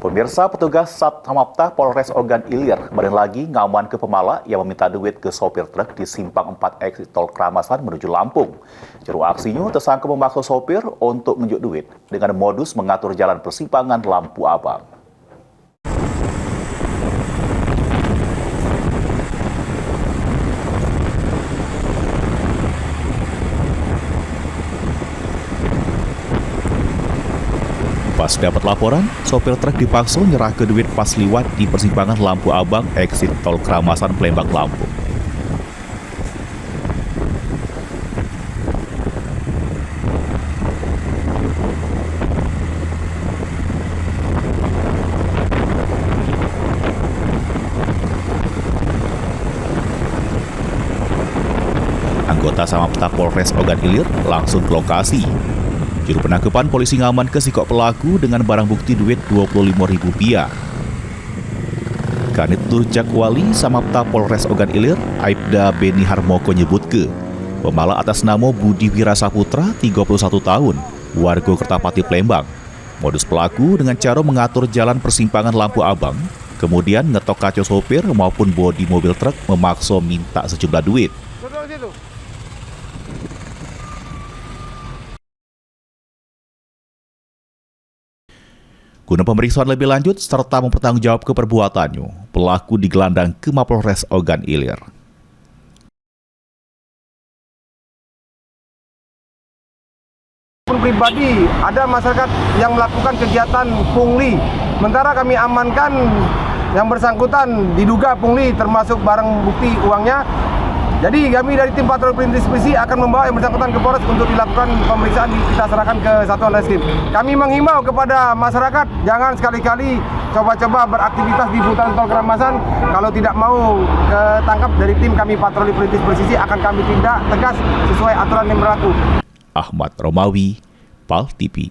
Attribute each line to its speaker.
Speaker 1: Pemirsa, petugas Satsamapta Polres Ogan Ilir kembali lagi ngaman ke pemala yang meminta duit ke sopir truk di Simpang 4 exit tol Kramasan menuju Lampung. Juru aksinya tersangka memaksa sopir untuk menunjuk duit dengan modus mengatur jalan persimpangan lampu abang. Pas dapat laporan, sopir truk dipaksa nyerah ke duit pas liwat di persimpangan lampu abang exit tol Kramasan Palembang Lampung. Anggota Samapta Polres Ogan Ilir langsung ke lokasi. Juru penangkapan polisi ngaman ke sikok pelaku dengan barang bukti duit Rp25.000. Kanit Jakwali Samapta Polres Ogan Ilir, Aibda Beni Harmoko nyebut pemala atas nama Budi Wirasaputra, 31 tahun, warga Kertapati Palembang. Modus pelaku dengan cara mengatur jalan persimpangan lampu abang, kemudian ngetok kaca sopir maupun bodi mobil truk memaksa minta sejumlah duit. Guna pemeriksaan lebih lanjut serta mempertanggungjawab perbuatannya, pelaku digelandang ke Mapolres Ogan Ilir.
Speaker 2: Pribadi, ada masyarakat yang melakukan kegiatan pungli. Sementara kami amankan yang bersangkutan diduga pungli termasuk barang bukti uangnya. Jadi kami dari tim patroli perintis polisi akan membawa yang bersangkutan ke Polres untuk dilakukan pemeriksaan, kita serahkan ke Satuan Reskrim. Kami menghimbau kepada masyarakat jangan sekali-kali coba-coba beraktivitas di hutan tol Kramasan. Kalau tidak mau ketangkap dari tim kami patroli perintis polisi akan kami tindak tegas sesuai aturan yang berlaku.
Speaker 1: Ahmad Romawi, PAL TV.